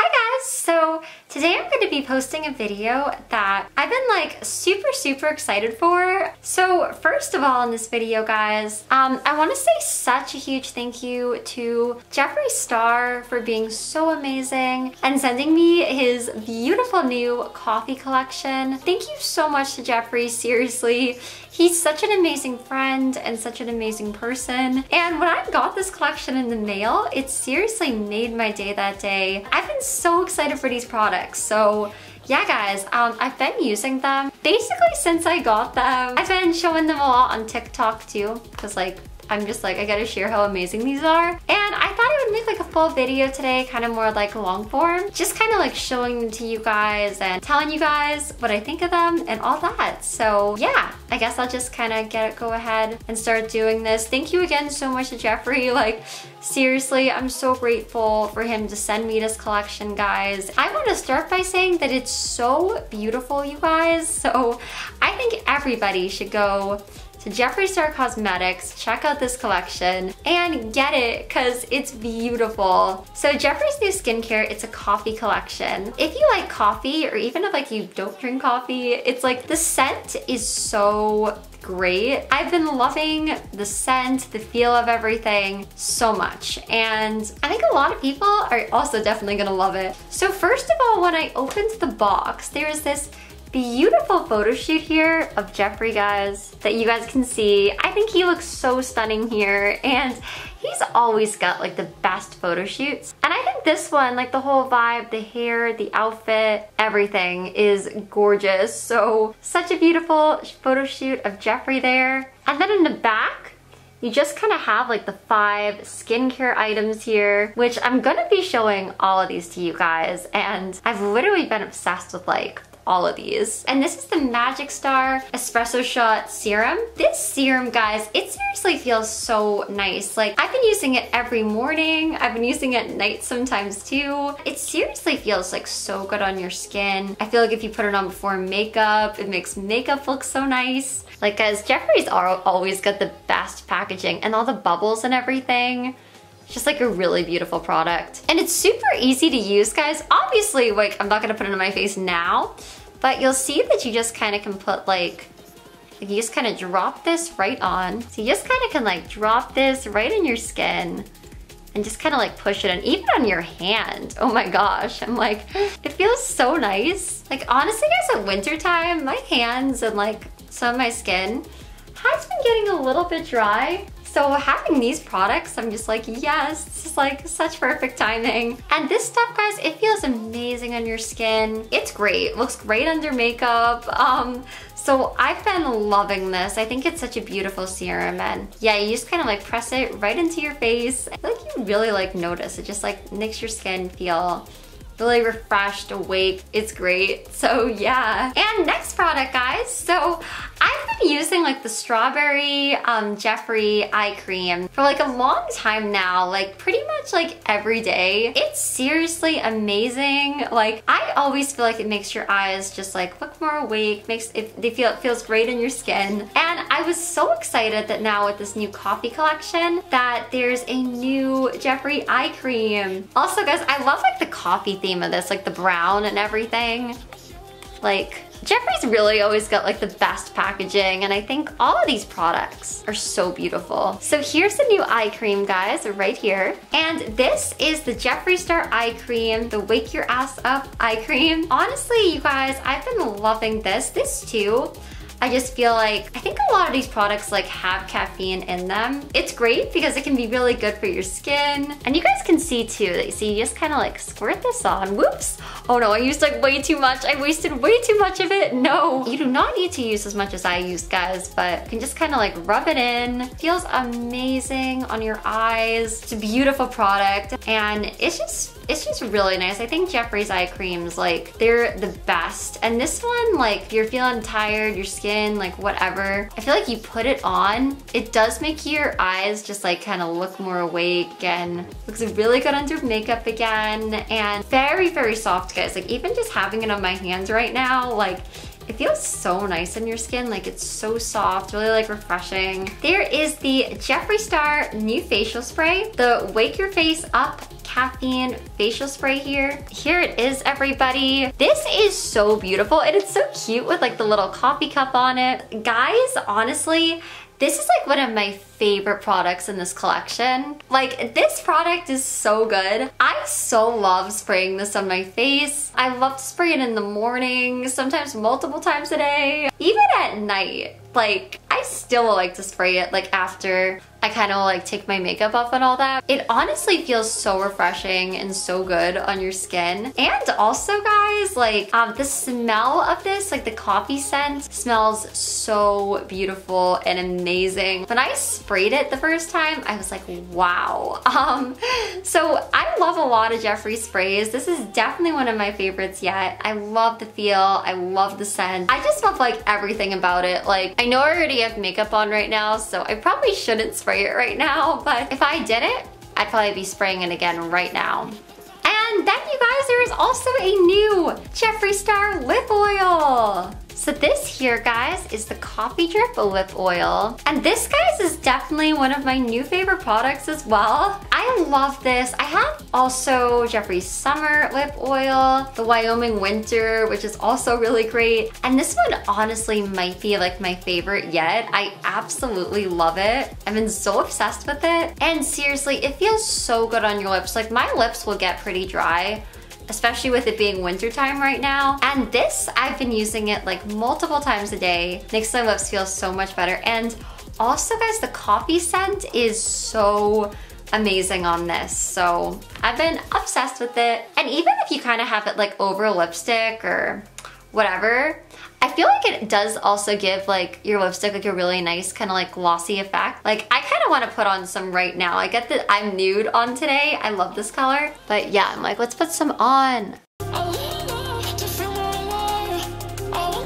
Hi guys! So today I'm going to be posting a video that I've been like super excited for. So first of all in this video guys, I want to say such a huge thank you to Jeffree Star for being so amazing and sending me his beautiful new coffee collection. Thank you so much to Jeffree, seriously. He's such an amazing friend and such an amazing person. And when I got this collection in the mail, it seriously made my day that day. I've been so excited for these products. So yeah guys, I've been using them basically since I got them. I've been showing them a lot on TikTok too, because like, I'm just like, I gotta share how amazing these are. And I thought I would make like a full video today, kind of more like long form, just kind of like showing them to you guys and telling you guys what I think of them and all that. So yeah, I guess I'll just kind of go ahead and start doing this. Thank you again so much to Jeffree. Like seriously, I'm so grateful for him to send me this collection, guys. I want to start by saying that it's so beautiful, you guys. So I think everybody should go to Jeffree Star Cosmetics, check out this collection and get it because it's beautiful. So Jeffree's new skincare, it's a coffee collection. If you like coffee, or even if like you don't drink coffee, it's like the scent is so great. I've been loving the scent, the feel of everything so much. And I think a lot of people are also definitely gonna love it. So first of all, when I opened the box, there's this beautiful photo shoot here of Jeffree, guys, that you guys can see. I think he looks so stunning here, and he's always got like the best photo shoots. And I think this one, like the whole vibe, the hair, the outfit, everything is gorgeous. So such a beautiful photo shoot of Jeffree there. And then in the back, you just kind of have like the 5 skincare items here, which I'm gonna be showing all of these to you guys. And I've literally been obsessed with like all of these. And this is the Magic Star Espresso Shot Serum. This serum, guys, it seriously feels so nice. Like I've been using it every morning. I've been using it at night sometimes too. It seriously feels like so good on your skin. I feel like if you put it on before makeup, it makes makeup look so nice. Like guys, Jeffree's always got the best packaging and all the bubbles and everything. It's just like a really beautiful product. And it's super easy to use, guys. Obviously, like I'm not gonna put it on my face now, but you'll see that you just kind of can put like you just kind of drop this right on. So you just kind of can like drop this right in your skin and just kind of like push it in, even on your hand. Oh my gosh, I'm like, it feels so nice. Like honestly guys, at winter time, my hands and like some of my skin has been getting a little bit dry. So having these products, I'm just like, yes, this is like such perfect timing. And this stuff, guys, it feels amazing on your skin. It's great, looks great under makeup. So I've been loving this. I think it's such a beautiful serum, and yeah, you just kind of like press it right into your face. I feel like you really like notice. It just like makes your skin feel really refreshed, awake. It's great. So yeah. And next product, guys. So I've been using like the strawberry Jeffree eye cream for like a long time now, like pretty much like every day. It's seriously amazing. Like I always feel like it makes your eyes just like look more awake, it feels great in your skin. And I was so excited that now with this new coffee collection that there's a new Jeffree eye cream. Also guys, I love like the coffee theme of this, like the brown and everything. Like Jeffree's really always got like the best packaging, and I think all of these products are so beautiful. So here's the new eye cream, guys, right here. And this is the Jeffree Star eye cream, the Wake Your Ass Up eye cream. Honestly, you guys, I've been loving this. This too, I just feel like, I think a lot of these products like have caffeine in them. It's great because it can be really good for your skin. And you guys can see too, that you just kind of like squirt this on. Whoops. Oh no, I used like way too much. I wasted way too much of it. No, you do not need to use as much as I used, guys, but you can just kind of like rub it in. It feels amazing on your eyes. It's a beautiful product, and it's just really nice. I think Jeffree's eye creams, like they're the best. And this one, like if you're feeling tired, your skin, like whatever, I feel like you put it on, it does make your eyes just like kind of look more awake, and looks really good under makeup again, and very soft, guys. Like even just having it on my hands right now, like It feels so nice on your skin, like it's so soft, really like refreshing. There is the Jeffree Star new facial spray, the Wake Your Face Up caffeine facial spray here. Here it is, everybody. This is so beautiful and it's so cute with like the little coffee cup on it. Guys, honestly, this is like one of my favorite products in this collection. Like, this product is so good. I so love spraying this on my face. I love to spray it in the morning, sometimes multiple times a day, even at night. Like, I still like to spray it like after I kind of like take my makeup off and all that. It honestly feels so refreshing and so good on your skin. And also, guys, like the smell of this, like the coffee scent, smells so beautiful and amazing. When I sprayed it the first time, I was like, wow. So I love a lot of Jeffree sprays. This is definitely one of my favorites yet. I love the feel. I love the scent. I just love like everything about it. Like, I know I already have makeup on right now, so I probably shouldn't spray it right now, but if I did it, I'd probably be spraying it again right now. And then, you guys, there is also a new Jeffree Star lip oil. So this here, guys, is the Coffee Drip Lip Oil. And this, guys, is definitely one of my new favorite products as well. I love this. I have also Jeffree Summer Lip Oil, the Wyoming Winter, which is also really great. And this one honestly might be like my favorite yet. I absolutely love it. I've been so obsessed with it. And seriously, it feels so good on your lips. Like, my lips will get pretty dry, especially with it being wintertime right now. And this, I've been using it like multiple times a day. Makes my lips feel so much better. And also, guys, the coffee scent is so amazing on this. So I've been obsessed with it. And even if you kind of have it like over lipstick or whatever, I feel like it does also give like your lipstick like a really nice kind of like glossy effect. Like, I kind of want to put on some right now. I get that I'm nude on today. I love this color. But yeah, I'm like, let's put some on.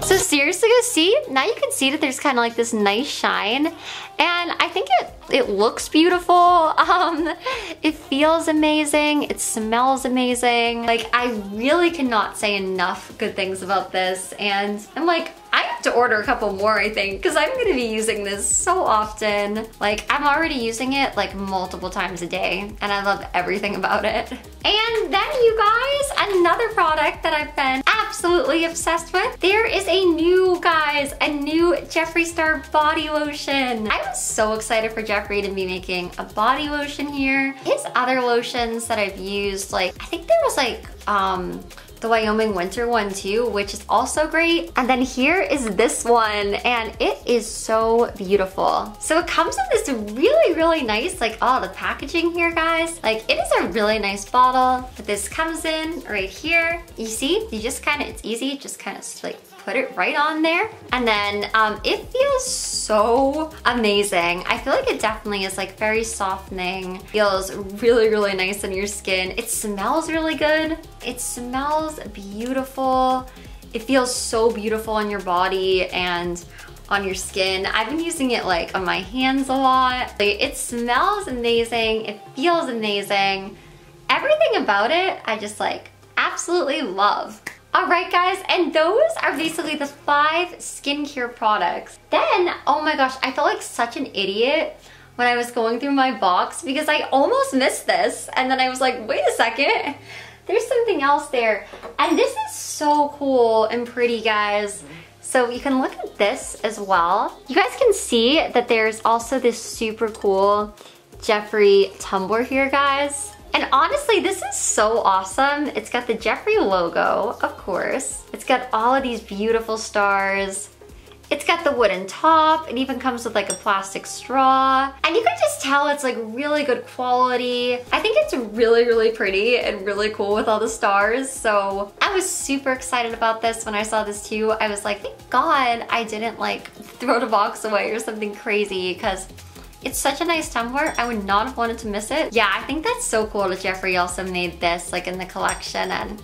So seriously, guys, see? Now you can see that there's kind of like this nice shine. And I think it looks beautiful. It feels amazing. It smells amazing. Like, I really cannot say enough good things about this. And I'm like, I have to order a couple more, I think, because I'm gonna be using this so often. Like, I'm already using it like multiple times a day, and I love everything about it. And then, you guys, another product that I've been absolutely obsessed with. There is a new Jeffree Star body lotion. I was so excited for Jeffree to be making a body lotion here. His other lotions that I've used, like, I think there was like, the Wyoming Winter one too, which is also great. And then here is this one, and it is so beautiful. So it comes in this really, really nice, like, oh, the packaging here, guys. Like, it is a really nice bottle, but this comes in right here. You see, you just kind of, it's easy, just kind of like put it right on there. And then it feels so amazing. I feel like it definitely is like very softening. Feels really, really nice on your skin. It smells really good. It smells beautiful. It feels so beautiful on your body and on your skin. I've been using it like on my hands a lot. It smells amazing. It feels amazing. Everything about it, I just like absolutely love. Alright, guys, and those are basically the 5 skincare products. Then, oh my gosh, I felt like such an idiot when I was going through my box because I almost missed this. And then I was like, wait a second, there's something else there. And this is so cool and pretty, guys. So you can look at this as well. You guys can see that there's also this super cool Jeffree tumbler here, guys. And honestly, this is so awesome. It's got the Jeffree logo, of course. It's got all of these beautiful stars. It's got the wooden top. It even comes with like a plastic straw. And you can just tell it's like really good quality. I think it's really, really pretty and really cool with all the stars. So I was super excited about this when I saw this too. I was like, thank God I didn't like throw the box away or something crazy, because it's such a nice tumbler. I would not have wanted to miss it. Yeah, I think that's so cool that Jeffree also made this like in the collection and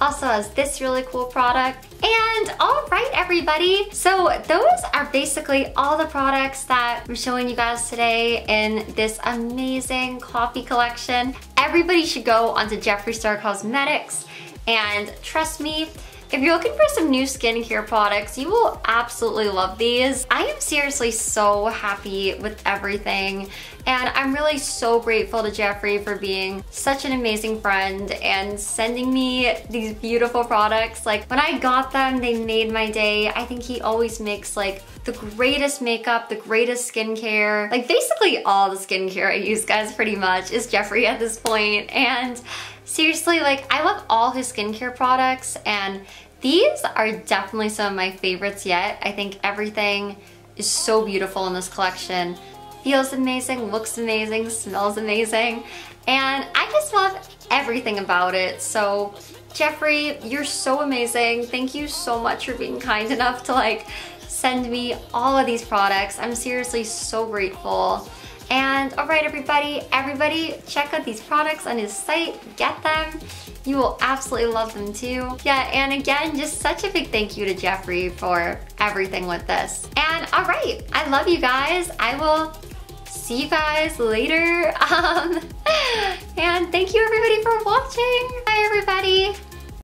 also has this really cool product. And all right, everybody. So those are basically all the products that I'm showing you guys today in this amazing coffee collection. Everybody should go onto Jeffree Star Cosmetics, and trust me, If you're looking for some new skincare products, you will absolutely love these. I am seriously so happy with everything, and I'm really so grateful to Jeffree for being such an amazing friend and sending me these beautiful products. Like, when I got them, they made my day. I think he always makes like the greatest makeup, the greatest skincare. Like, basically all the skincare I use, guys, pretty much is Jeffree at this point. And seriously, like, I love all his skincare products, and these are definitely some of my favorites yet. I think everything is so beautiful in this collection. Feels amazing, looks amazing, smells amazing, and I just love everything about it. So Jeffree, you're so amazing. Thank you so much for being kind enough to like send me all of these products. I'm seriously so grateful. And all right, everybody check out these products on his site, get them. You will absolutely love them too. Yeah, and again, just such a big thank you to Jeffree for everything with this. And all right, I love you guys. I will see you guys later. And thank you everybody for watching. Bye everybody.